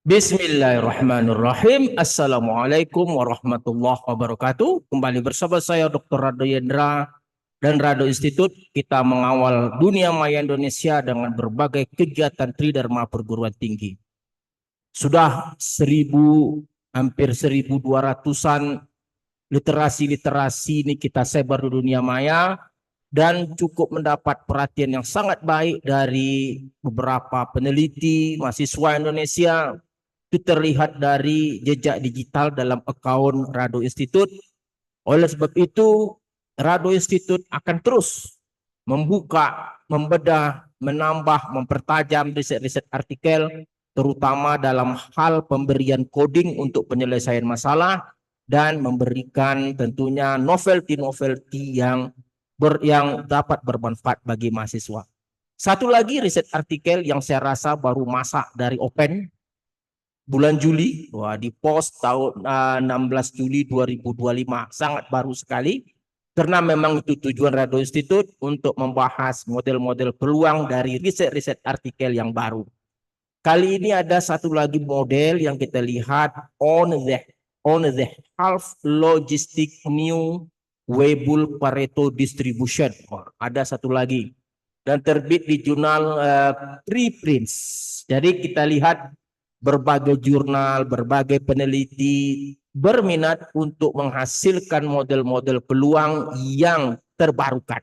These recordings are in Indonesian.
Bismillahirrahmanirrahim. Assalamualaikum warahmatullahi wabarakatuh. Kembali bersama saya Dr. Rado Yendra dan Rado Institut. Kita mengawal dunia maya Indonesia dengan berbagai kegiatan tridharma perguruan tinggi. Sudah hampir 1.200-an literasi-literasi ini kita sebar di dunia maya dan cukup mendapat perhatian yang sangat baik dari beberapa peneliti, mahasiswa Indonesia. Itu terlihat dari jejak digital dalam akun Rado Institute. Oleh sebab itu, Rado Institute akan terus membuka, membedah, menambah, mempertajam riset-riset artikel, terutama dalam hal pemberian coding untuk penyelesaian masalah dan memberikan tentunya novelty-novelty yang dapat bermanfaat bagi mahasiswa. Satu lagi riset artikel yang saya rasa baru masak dari Open bulan Juli, di post tahun 16 Juli 2025, sangat baru sekali karena memang itu tujuan Rado Institute untuk membahas model-model peluang dari riset-riset artikel yang baru. Kali ini ada satu lagi model yang kita lihat on the half logistic new Weibull Pareto distribution. Ada satu lagi dan terbit di jurnal Preprints. Jadi kita lihat berbagai jurnal, berbagai peneliti berminat untuk menghasilkan model-model peluang yang terbarukan.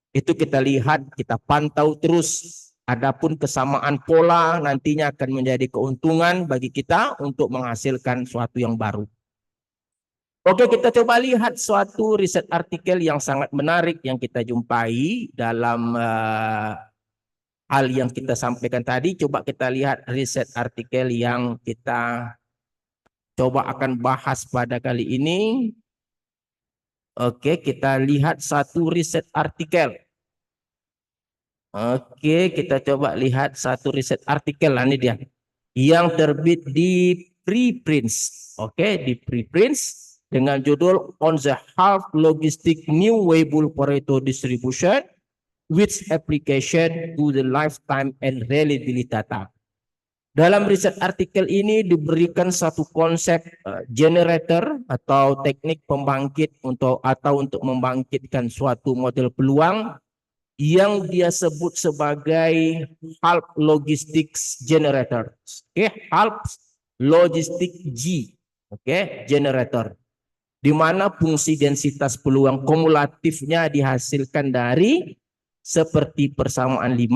Itu kita lihat, kita pantau terus. Adapun kesamaan pola nantinya akan menjadi keuntungan bagi kita untuk menghasilkan suatu yang baru. Oke, kita coba lihat suatu riset artikel yang sangat menarik yang kita jumpai dalam hal yang kita sampaikan tadi. Coba kita lihat riset artikel yang kita coba akan bahas pada kali ini. Oke, kita lihat satu riset artikel. Oke, kita coba lihat satu riset artikel. Ini dia yang terbit di Preprints. Oke, di Preprints dengan judul On the Half Logistic New Weibull Pareto Distribution with application to the lifetime and reliability data. Dalam riset artikel ini diberikan satu konsep generator atau teknik pembangkit untuk membangkitkan suatu model peluang yang dia sebut sebagai half logistics generator. Oke, half logistic G. Oke, generator. Di mana fungsi densitas peluang kumulatifnya dihasilkan dari seperti persamaan 5,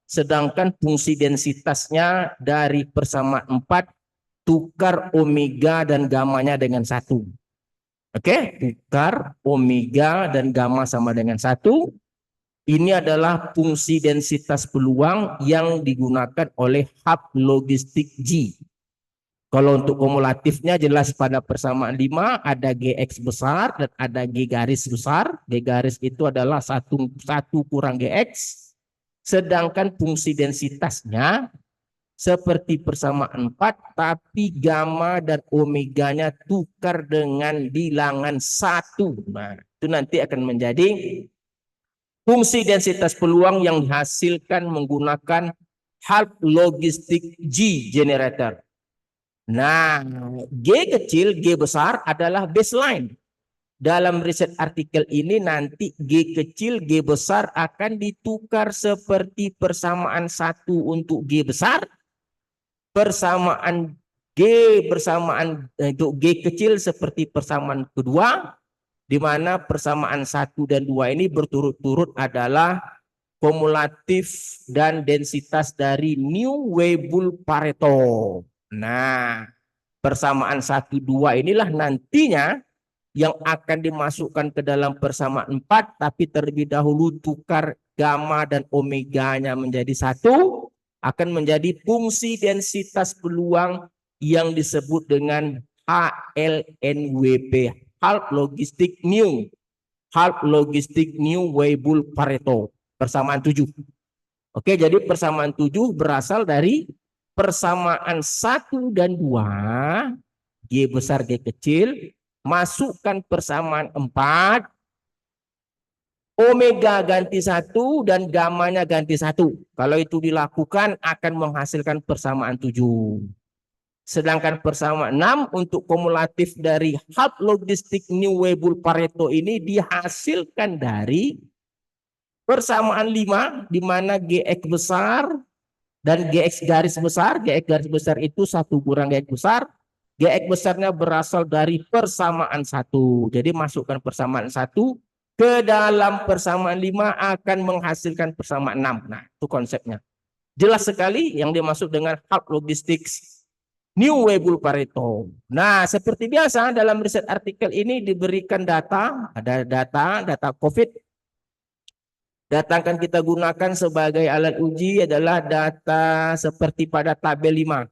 sedangkan fungsi densitasnya dari persamaan 4, tukar omega dan gamanya dengan 1. Oke, tukar omega dan gamma sama dengan 1. Ini adalah fungsi densitas peluang yang digunakan oleh hub logistik G. Kalau untuk kumulatifnya jelas pada persamaan 5 ada GX besar dan ada G garis besar. G garis itu adalah 1 kurang GX. Sedangkan fungsi densitasnya seperti persamaan 4, tapi gamma dan omeganya tukar dengan bilangan 1. Nah, itu nanti akan menjadi fungsi densitas peluang yang dihasilkan menggunakan half logistic G generator. Nah, G kecil, G besar adalah baseline. Dalam riset artikel ini nanti G kecil, G besar akan ditukar seperti persamaan 1 untuk G besar, persamaan untuk G kecil seperti persamaan kedua, di mana persamaan 1 dan 2 ini berturut-turut adalah kumulatif dan densitas dari New Weibull Pareto. Nah, persamaan 1, 2 inilah nantinya yang akan dimasukkan ke dalam persamaan 4, tapi terlebih dahulu tukar gamma dan omeganya menjadi 1, akan menjadi fungsi densitas peluang yang disebut dengan HLNWP. Half logistic new Weibull Pareto persamaan 7. Oke, jadi persamaan 7 berasal dari persamaan 1 dan 2, G besar G kecil, masukkan persamaan 4, omega ganti 1 dan gamanya ganti 1. Kalau itu dilakukan akan menghasilkan persamaan 7. Sedangkan persamaan 6 untuk kumulatif dari half logistik New Weibull Pareto ini dihasilkan dari persamaan 5 di mana GX besar dan GX garis besar. GX garis besar itu 1 kurang GX besar. GX besarnya berasal dari persamaan 1. Jadi masukkan persamaan 1 ke dalam persamaan 5 akan menghasilkan persamaan 6. Nah, itu konsepnya. Jelas sekali yang dimaksud dengan half logistics New Weibull Pareto. Nah, seperti biasa dalam riset artikel ini diberikan data, ada data COVID. Data akan kita gunakan sebagai alat uji adalah data seperti pada tabel 5.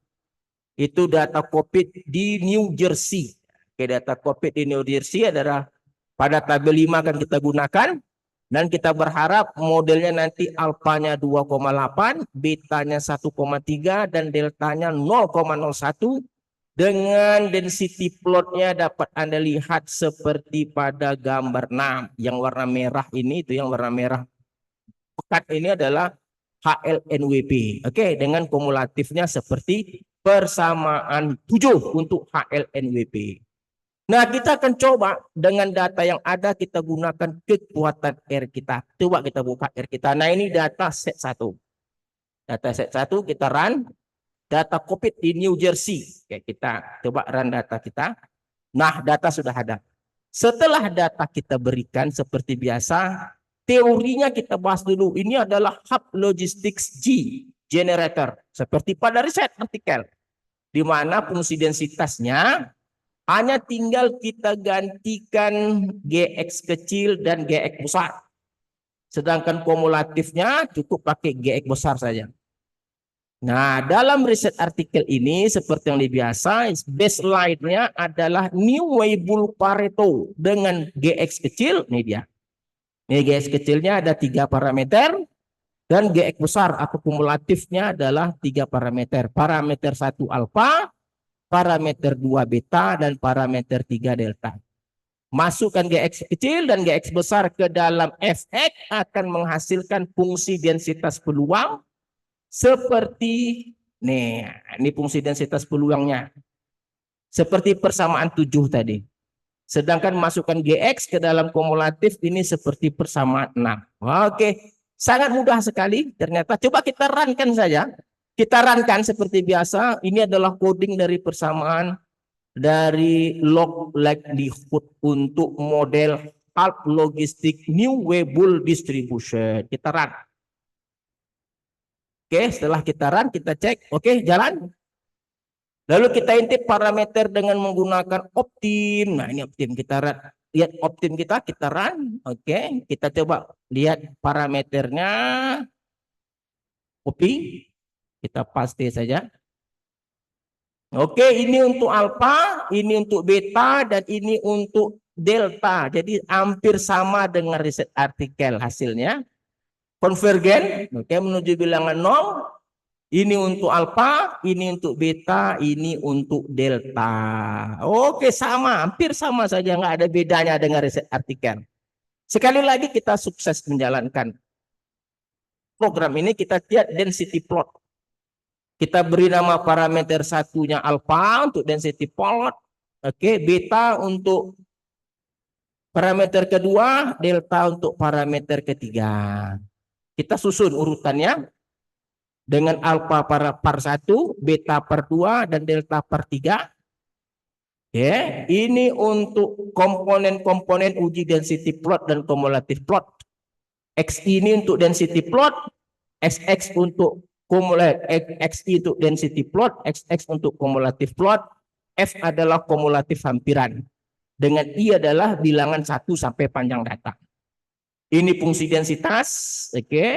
Itu data COVID di New Jersey. Oke, data COVID di New Jersey adalah pada tabel 5 akan kita gunakan. Dan kita berharap modelnya nanti alfanya 2,8, betanya 1,3, dan deltanya 0,01. Dengan density plotnya dapat Anda lihat seperti pada gambar 6. Yang warna merah ini, itu yang warna merah pekat ini adalah HLNWP. Oke, dengan kumulatifnya seperti persamaan 7 untuk HLNWP. Nah, kita akan coba dengan data yang ada kita gunakan kekuatan R kita. Coba kita buka R kita. Nah, ini data set 1. Data set 1 kita run. Data COVID di New Jersey. Oke, kita coba run data kita. Nah, data sudah ada. Setelah data kita berikan seperti biasa, teorinya kita bahas dulu. Ini adalah hub logistics G generator. Seperti pada riset artikel. Di mana fungsi densitasnya hanya tinggal kita gantikan GX kecil dan GX besar. Sedangkan kumulatifnya cukup pakai GX besar saja. Nah, dalam riset artikel ini seperti yang biasa, baseline-nya adalah New Weibull Pareto dengan GX kecil. Ini dia. Ini GX kecilnya ada 3 parameter. Dan GX besar atau kumulatifnya adalah 3 parameter. Parameter 1 alfa, parameter 2 beta, dan parameter 3 delta. Masukkan GX kecil dan GX besar ke dalam Fx akan menghasilkan fungsi densitas peluang seperti nih, ini fungsi densitas peluangnya. Seperti persamaan 7 tadi. Sedangkan masukkan GX ke dalam kumulatif ini seperti persamaan 6. Oke, sangat mudah sekali ternyata. Coba kita runkan saja. Kita runkan seperti biasa. Ini adalah coding dari persamaan dari log likelihood untuk model half logistik New Weibull distribution. Kita run. Oke, setelah kita run, kita cek. Oke, jalan. Lalu kita intip parameter dengan menggunakan optim. Nah, ini optim. Kita run. Lihat optim kita run. Oke, kita coba lihat parameternya. Copy. Kita paste saja. Oke, ini untuk alfa, ini untuk beta, dan ini untuk delta. Jadi hampir sama dengan riset artikel hasilnya. Konvergen, oke, menuju bilangan 0. Ini untuk alfa, ini untuk beta, ini untuk delta. Oke, sama, hampir sama saja, nggak ada bedanya dengan riset artikel. Sekali lagi kita sukses menjalankan program ini, kita lihat density plot. Kita beri nama parameter satunya alfa untuk density plot. Oke, beta untuk parameter kedua, delta untuk parameter ketiga. Kita susun urutannya dengan alfa per 1, beta per 2, dan delta per 3. Oke, ini untuk komponen-komponen uji density plot dan kumulatif plot. X ini untuk density plot, XX untuk XI untuk density plot, XX untuk kumulatif plot, F adalah kumulatif hampiran. Dengan I adalah bilangan 1 sampai panjang data. Ini fungsi densitas, oke.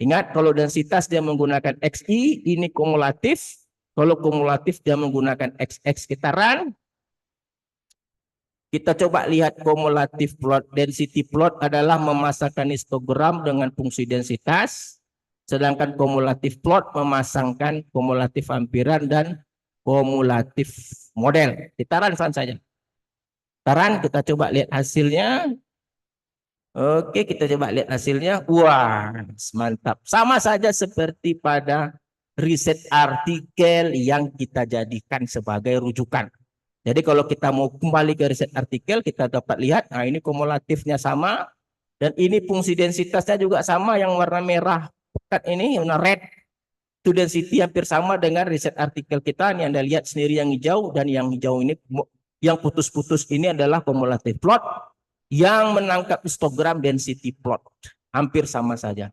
Ingat kalau densitas dia menggunakan XI, ini kumulatif. Kalau kumulatif dia menggunakan XX. Kita run. Kita coba lihat kumulatif plot. Density plot adalah memasangkan histogram dengan fungsi densitas. Sedangkan kumulatif plot memasangkan kumulatif hampiran dan kumulatif model. Kita run saja. Kita run, kita coba lihat hasilnya. Oke, kita coba lihat hasilnya. Wah, mantap. Sama saja seperti pada riset artikel yang kita jadikan sebagai rujukan. Jadi kalau kita mau kembali ke riset artikel, kita dapat lihat, nah ini kumulatifnya sama, dan ini fungsi densitasnya juga sama, yang warna merah pekat ini, warna red, itu density hampir sama dengan riset artikel kita. Ini Anda lihat sendiri yang hijau, dan yang hijau ini, yang putus-putus ini adalah kumulatif plot, yang menangkap histogram density plot. Hampir sama saja.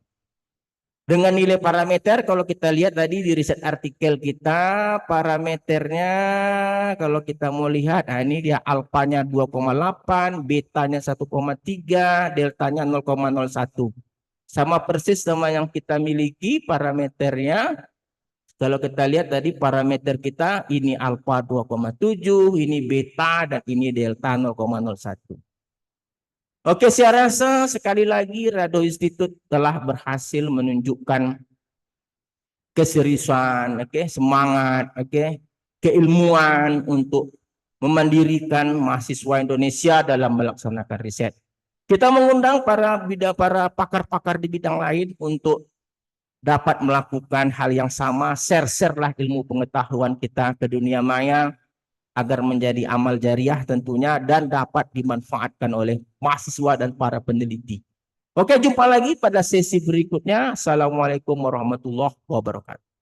Dengan nilai parameter, kalau kita lihat tadi di riset artikel kita, parameternya kalau kita mau lihat, nah ini dia alfanya 2,8, betanya 1,3, deltanya 0,01. Sama persis sama yang kita miliki parameternya. Kalau kita lihat tadi parameter kita, ini alfa 2,7, ini beta, dan ini delta 0,01. Oke, saya rasa sekali lagi Rado Institute telah berhasil menunjukkan keseriusan, semangat, keilmuan untuk memandirikan mahasiswa Indonesia dalam melaksanakan riset. Kita mengundang para pakar-pakar di bidang lain untuk dapat melakukan hal yang sama, share-lah ilmu pengetahuan kita ke dunia maya, agar menjadi amal jariah tentunya, dan dapat dimanfaatkan oleh mahasiswa dan para peneliti. Oke, jumpa lagi pada sesi berikutnya. Assalamualaikum warahmatullahi wabarakatuh.